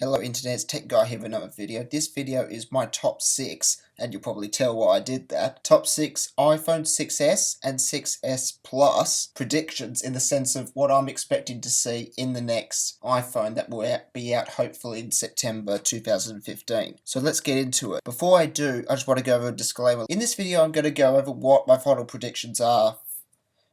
Hello Internet, it's Tech Guy here with another video. This video is my top 6, and you'll probably tell why I did that. Top 6 iPhone 6s and 6s Plus predictions in the sense of what I'm expecting to see in the next iPhone that will be out hopefully in September 2015. So let's get into it. Before I do, I just want to go over a disclaimer. In this video I'm going to go over what my final predictions are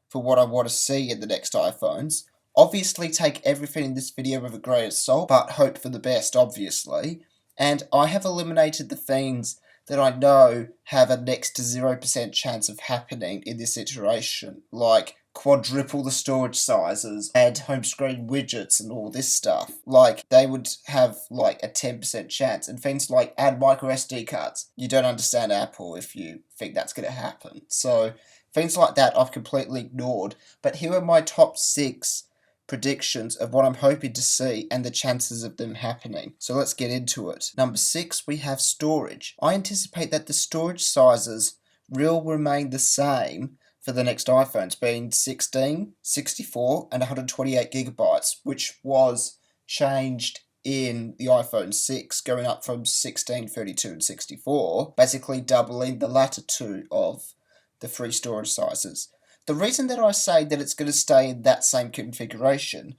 for what I want to see in the next iPhones. Obviously take everything in this video with a grain of salt, but hope for the best, obviously. And I have eliminated the things that I know have a next to 0% chance of happening in this iteration, like quadruple the storage sizes, add home screen widgets and all this stuff. Like, they would have like a 10% chance, and things like add micro SD cards. You don't understand Apple if you think that's going to happen. So, things like that I've completely ignored, but here are my top 6 predictions of what I'm hoping to see and the chances of them happening. So let's get into it. Number 6, we have storage. I anticipate that the storage sizes will remain the same for the next iPhones, being 16, 64, and 128 gigabytes, which was changed in the iPhone 6, going up from 16, 32, and 64, basically doubling the latter two of the three storage sizes. The reason that I say that it's going to stay in that same configuration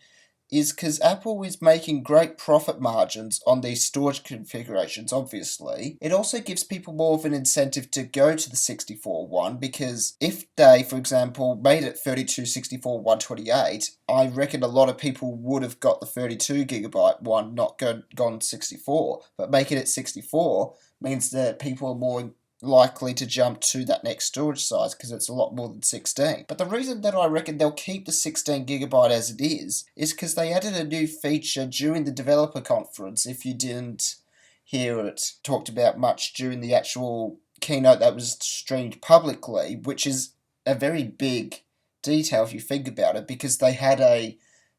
is because Apple is making great profit margins on these storage configurations, obviously. It also gives people more of an incentive to go to the 64 one, because if they, for example, made it 32, 64, 128, I reckon a lot of people would have got the 32 gigabyte one, not gone 64. But making it 64 means that people are more likely to jump to that next storage size because it's a lot more than 16. But the reason that I reckon they'll keep the 16 gigabyte as it is because they added a new feature during the developer conference. If you didn't hear it talked about much during the actual keynote that was streamed publicly, which is a very big detail if you think about it, because they had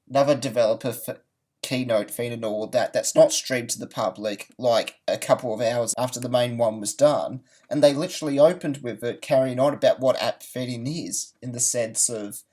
another developer keynote feed and all that that's not streamed to the public like a couple of hours after the main one was done, and they literally opened with it carrying on about what app feeding is, in the sense of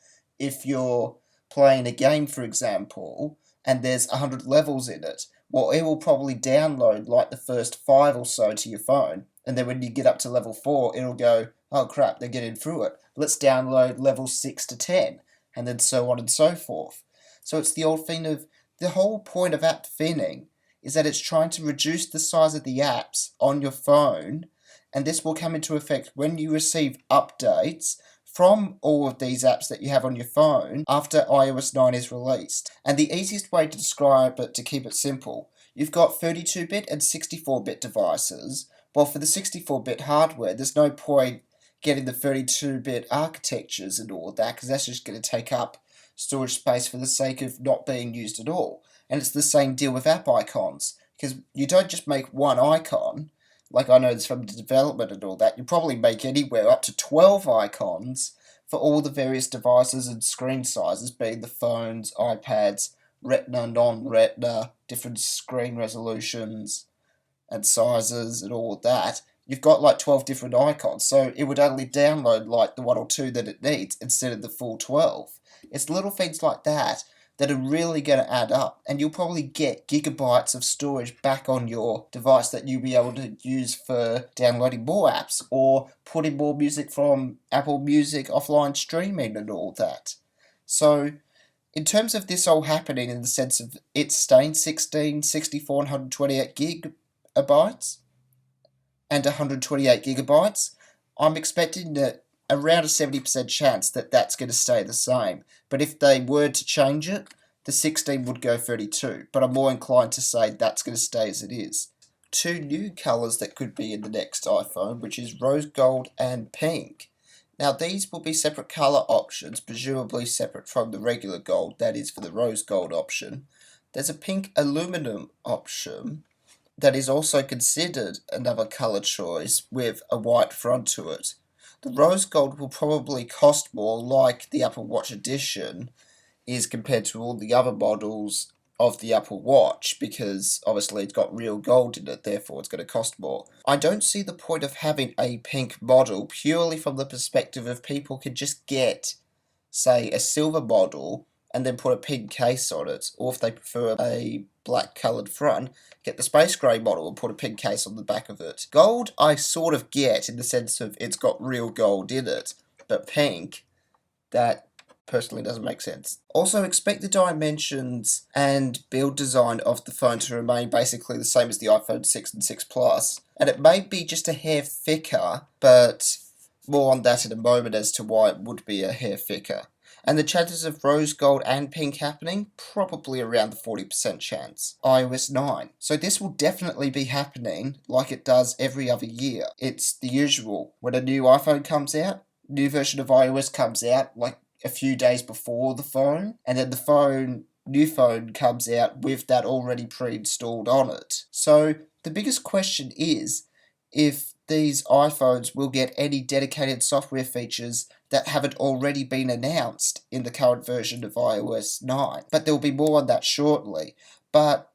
if you're playing a game, for example, and there's 100 levels in it, well, it will probably download like the first 5 or so to your phone, and then when you get up to level 4 it'll go, oh crap, they're getting through it, let's download level 6 to 10, and then so on and so forth. So it's the old thing of, the whole point of app thinning is that it's trying to reduce the size of the apps on your phone, and this will come into effect when you receive updates from all of these apps that you have on your phone after iOS 9 is released. And the easiest way to describe it, to keep it simple, you've got 32-bit and 64-bit devices. Well, for the 64-bit hardware, there's no point getting the 32-bit architectures and all of that, because that's just going to take up storage space for the sake of not being used at all. And it's the same deal with app icons, because you don't just make one icon, like I know it's from the development and all that, you probably make anywhere up to 12 icons for all the various devices and screen sizes, being the phones, iPads, Retina, non-Retina, different screen resolutions and sizes and all of that. You've got like 12 different icons, so it would only download like the 1 or 2 that it needs instead of the full 12. It's little things like that that are really going to add up, and you'll probably get gigabytes of storage back on your device that you'll be able to use for downloading more apps or putting more music from Apple Music offline streaming and all that. So in terms of this all happening in the sense of it staying 16, 64, and 128 gigabytes and 128 gigabytes, I'm expecting that around a 70% chance that that's going to stay the same. But if they were to change it, the 16 would go 32. But I'm more inclined to say that's going to stay as it is. 2 new colours that could be in the next iPhone, which is rose gold and pink. Now these will be separate colour options, presumably separate from the regular gold, that is for the rose gold option. There's a pink aluminum option that is also considered another colour choice with a white front to it. The rose gold will probably cost more, like the Apple Watch Edition is compared to all the other models of the Apple Watch, because obviously it's got real gold in it, therefore it's going to cost more. I don't see the point of having a pink model purely from the perspective of people could just get, say, a silver model and then put a pink case on it, or if they prefer a black coloured front, get the space grey model and put a pink case on the back of it. Gold I sort of get in the sense of it's got real gold in it, but pink, that personally doesn't make sense. Also, expect the dimensions and build design of the phone to remain basically the same as the iPhone 6 and 6 Plus, and it may be just a hair thicker, but more on that in a moment as to why it would be a hair thicker. And the chances of rose gold and pink happening, probably around the 40% chance. iOS 9. So this will definitely be happening like it does every other year. It's the usual. When a new iPhone comes out, new version of iOS comes out like a few days before the phone, and then the new phone comes out with that already pre-installed on it. So the biggest question is if these iPhones will get any dedicated software features that haven't already been announced in the current version of iOS 9. But there will be more on that shortly. But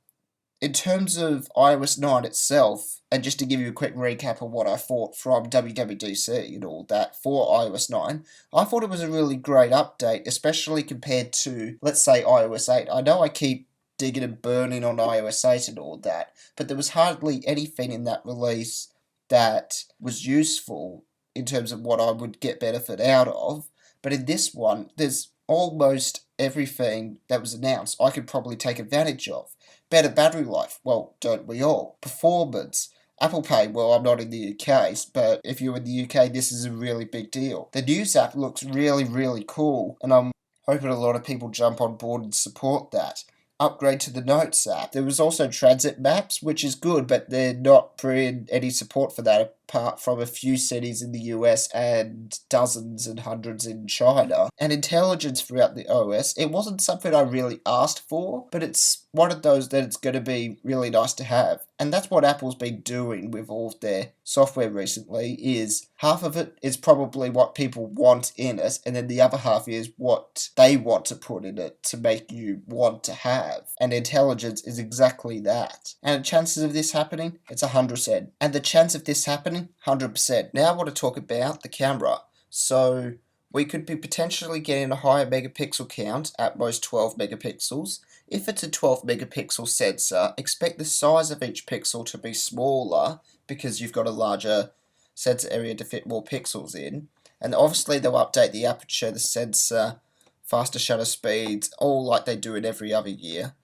in terms of iOS 9 itself, and just to give you a quick recap of what I thought from WWDC and all that for iOS 9, I thought it was a really great update, especially compared to, let's say, iOS 8. I know I keep digging and burning on iOS 8 and all that, but there was hardly anything in that release that was useful in terms of what I would get benefit out of. But in this one, there's almost everything that was announced I could probably take advantage of. Better battery life, well, don't we all? Performance, Apple Pay, well, I'm not in the UK, but if you're in the UK, this is a really big deal. The News app looks really, really cool, and I'm hoping a lot of people jump on board and support that. Upgrade to the Notes app. There was also transit maps, which is good, but they're not bringing any support for that apart from a few cities in the US and dozens and hundreds in China. And intelligence throughout the OS, it wasn't something I really asked for, but it's one of those that it's going to be really nice to have. And that's what Apple's been doing with all of their software recently, is half of it is probably what people want in it, and then the other half is what they want to put in it to make you want to have. And intelligence is exactly that. And the chances of this happening, it's 100%. And the chance of this happening, 100%. Now I want to talk about the camera. So we could be potentially getting a higher megapixel count, at most 12 megapixels. If it's a 12 megapixel sensor, expect the size of each pixel to be smaller because you've got a larger sensor area to fit more pixels in. And obviously they'll update the aperture, the sensor, faster shutter speeds, all like they do in every other year.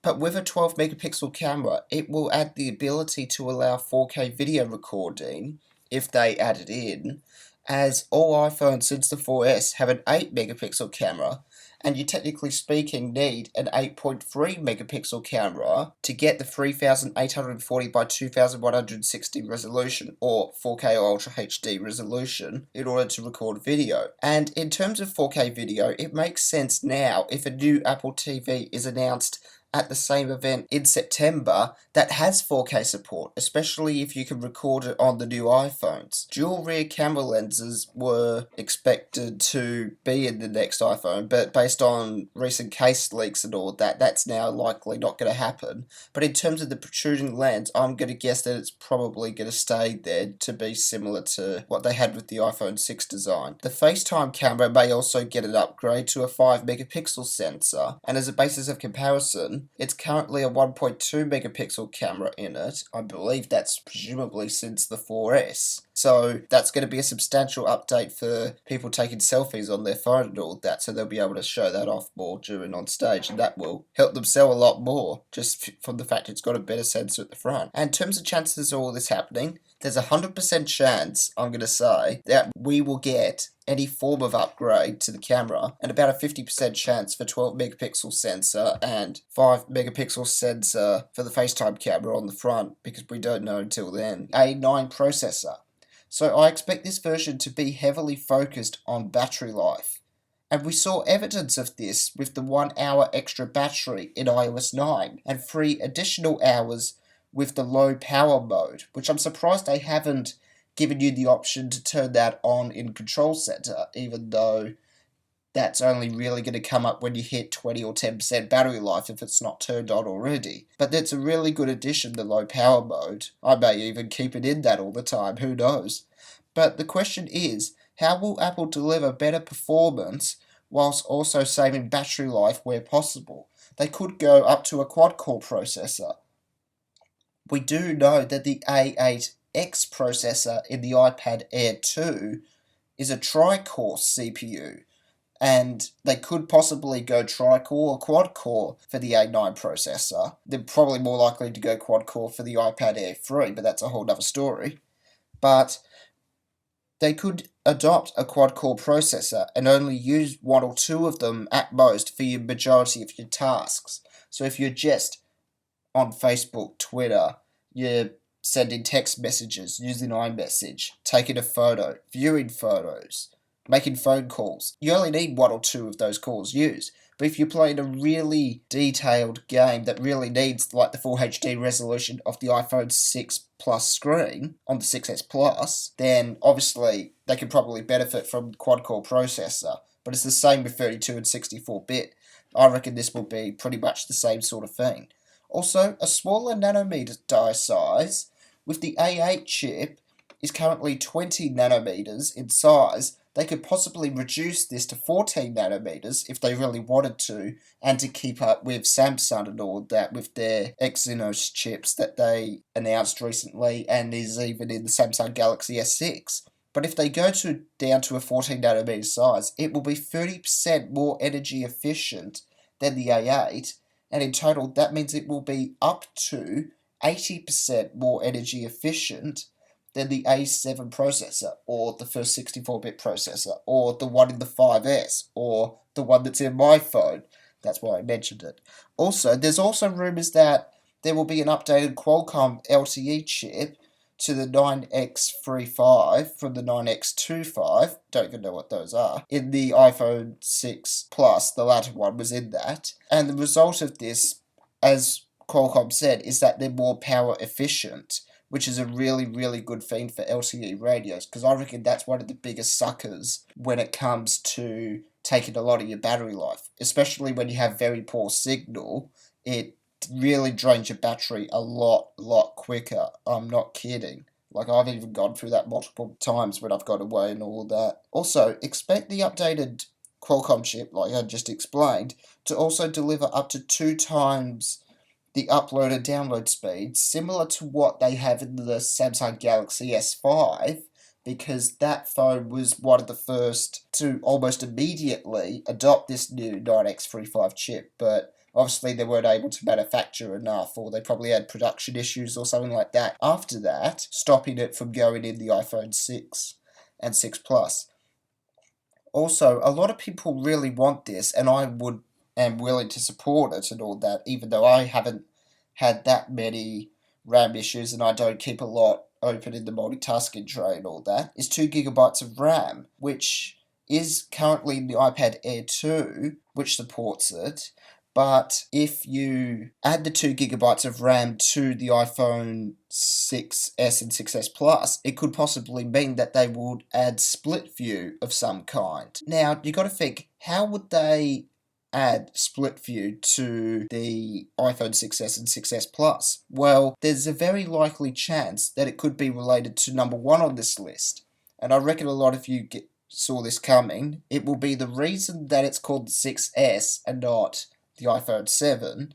But with a 12 megapixel camera, it will add the ability to allow 4K video recording, if they add it in, as all iPhones since the 4S have an 8 megapixel camera, and you technically speaking need an 8.3 megapixel camera to get the 3840 by 2160 resolution, or 4K Ultra HD resolution, in order to record video. And in terms of 4K video, it makes sense now if a new Apple TV is announced at the same event in September that has 4K support, especially if you can record it on the new iPhones. Dual rear camera lenses were expected to be in the next iPhone, but based on recent case leaks and all that, that's now likely not going to happen. But in terms of the protruding lens, I'm going to guess that it's probably going to stay there to be similar to what they had with the iPhone 6 design. The FaceTime camera may also get an upgrade to a 5 megapixel sensor, and as a basis of comparison, it's currently a 1.2 megapixel camera in it. I believe that's presumably since the 4S. So that's going to be a substantial update for people taking selfies on their phone and all that, so they'll be able to show that off more during on stage, and that will help them sell a lot more, just from the fact it's got a better sensor at the front. And in terms of chances of all this happening, there's a 100% chance, I'm going to say, that we will get any form of upgrade to the camera, and about a 50% chance for 12 megapixel sensor and 5 megapixel sensor for the FaceTime camera on the front, because we don't know until then. A9 processor. So I expect this version to be heavily focused on battery life. And we saw evidence of this with the 1 hour extra battery in iOS 9 and 3 additional hours with the low power mode, which I'm surprised they haven't given you the option to turn that on in Control Center, even though that's only really going to come up when you hit 20 or 10% battery life if it's not turned on already. But that's a really good addition, the low power mode. I may even keep it in that all the time, who knows. But the question is, how will Apple deliver better performance whilst also saving battery life where possible. They could go up to a quad-core processor. We do know that the A8X processor in the iPad Air 2 is a tri-core CPU, and they could possibly go tri-core or quad-core for the A9 processor. They're probably more likely to go quad-core for the iPad Air 3, but that's a whole other story. But they could adopt a quad-core processor and only use one or two of them at most for your majority of your tasks. So if you're just on Facebook, Twitter, you're sending text messages, using iMessage, taking a photo, viewing photos, making phone calls, you only need one or two of those calls used. But if you're playing a really detailed game that really needs like the full HD resolution of the iPhone 6 Plus screen on the 6S Plus, then obviously they could probably benefit from the quad-core processor. But it's the same with 32 and 64-bit. I reckon this will be pretty much the same sort of thing. Also, a smaller nanometer die size with the A8 chip is currently 20 nanometers in size. They could possibly reduce this to 14 nanometers if they really wanted to, and to keep up with Samsung and all that with their Exynos chips that they announced recently and is even in the Samsung Galaxy S6. But if they go down to a 14 nanometer size, it will be 30% more energy efficient than the A8, and in total that means it will be up to 80% more energy efficient than the A7 processor, or the first 64-bit processor, or the one in the 5S, or the one that's in my phone. That's why I mentioned it. Also, there's also rumours that there will be an updated Qualcomm LTE chip to the 9X35 from the 9X25, don't even know what those are, in the iPhone 6 Plus. The latter one was in that. And the result of this, as Qualcomm said, is that they're more power efficient, which is a really, really good thing for LTE radios, because I reckon that's one of the biggest suckers when it comes to taking a lot of your battery life, especially when you have very poor signal. It really drains your battery a lot quicker. I'm not kidding. Like, I've even gone through that multiple times when I've got away and all that. Also, expect the updated Qualcomm chip, like I just explained, to also deliver up to 2 times the upload and download speed, similar to what they have in the Samsung Galaxy S5, because that phone was one of the first to almost immediately adopt this new 9X35 chip, but obviously they weren't able to manufacture enough, or they probably had production issues or something like that after that, stopping it from going in the iPhone 6 and 6 Plus. Also, a lot of people really want this, and am willing to support it and all that, even though I haven't had that many RAM issues and I don't keep a lot open in the multitasking tray and all that, is 2 gigabytes of RAM, which is currently in the iPad Air 2, which supports it. But if you add the 2 gigabytes of RAM to the iPhone 6S and 6S Plus, it could possibly mean that they would add split view of some kind. Now, you got to think, how would they add split view to the iPhone 6S and 6S Plus? Well, there's a very likely chance that it could be related to number 1 on this list. And I reckon a lot of you saw this coming. It will be the reason that it's called the 6S and not the iPhone 7,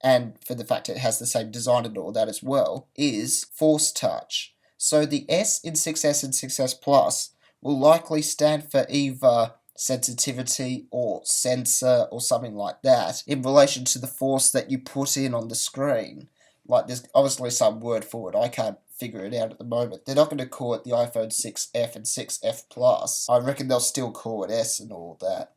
and for the fact it has the same design and all that as well, is Force Touch. So the S in 6S and 6S Plus will likely stand for either sensitivity or sensor or something like that in relation to the force that you put in on the screen. Like, there's obviously some word for it, I can't figure it out at the moment. They're not going to call it the iPhone 6F and 6F Plus. I reckon they'll still call it S and all that.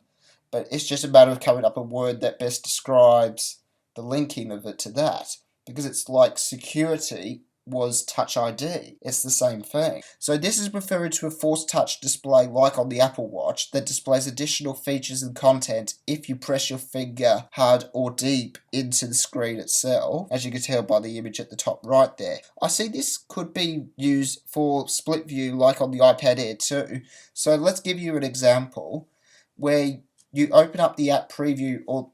But it's just a matter of coming up with a word that best describes the linking of it to that. Because it's like security was Touch ID. It's the same thing. So this is referring to a Force Touch display like on the Apple Watch that displays additional features and content if you press your finger hard or deep into the screen itself, as you can tell by the image at the top right there. I see this could be used for split view like on the iPad Air 2. So let's give you an example where you open up the app preview, or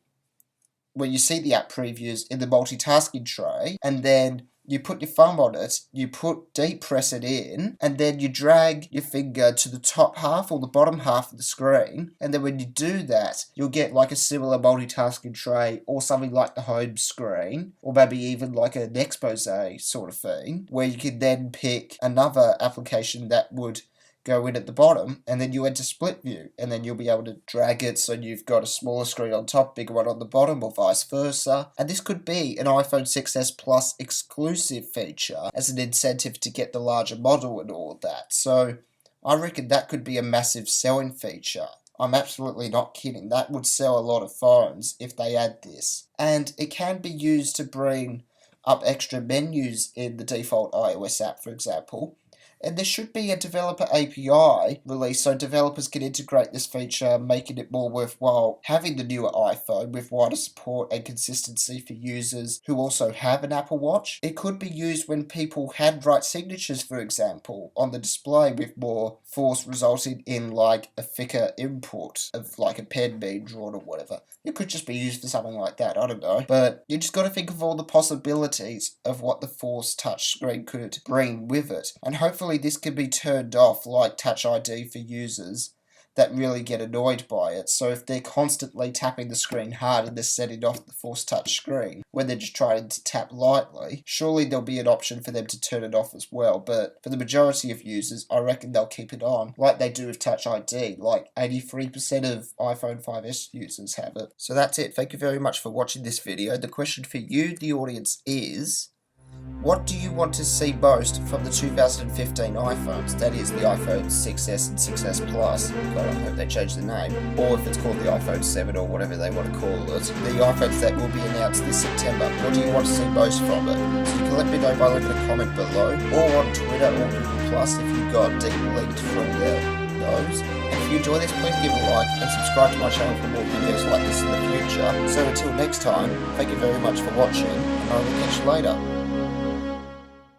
where you see the app previews in the multitasking tray, and then you put your thumb on it, you deep press it in, and then you drag your finger to the top half or the bottom half of the screen, and then when you do that, you'll get like a similar multitasking tray or something like the home screen, or maybe even like an expose sort of thing, where you can then pick another application that would go in at the bottom, and then you enter split view, and then you'll be able to drag it so you've got a smaller screen on top, bigger one on the bottom, or vice versa. And this could be an iPhone 6s Plus exclusive feature as an incentive to get the larger model and all of that. So I reckon that could be a massive selling feature. I'm absolutely not kidding. That would sell a lot of phones if they add this. And it can be used to bring up extra menus in the default iOS app, for example. And there should be a developer API release so developers can integrate this feature, making it more worthwhile having the newer iPhone with wider support and consistency for users who also have an Apple Watch. It could be used when people handwrite signatures, for example, on the display with more force resulting in like a thicker input of like a pen being drawn or whatever. It could just be used for something like that, I don't know. But you just got to think of all the possibilities of what the Force touch screen could bring with it. And hopefully this can be turned off like Touch ID for users that really get annoyed by it. So if they're constantly tapping the screen hard and they're setting off the Force touch screen when they're just trying to tap lightly, surely there'll be an option for them to turn it off as well. But for the majority of users, I reckon they'll keep it on like they do with Touch ID. Like 83% of iPhone 5S users have it. So that's it. Thank you very much for watching this video. The question for you, the audience, is: what do you want to see most from the 2015 iPhones? That is, the iPhone 6s and 6s Plus. God, I hope they change the name. Or if it's called the iPhone 7 or whatever they want to call it. The iPhones that will be announced this September. What do you want to see most from it? So you can let me know by leaving a comment below. Or on Twitter or Google Plus if you got deep linked from those. And if you enjoy this, please give a like and subscribe to my channel for more videos like this in the future. So until next time, thank you very much for watching, and I will catch you later.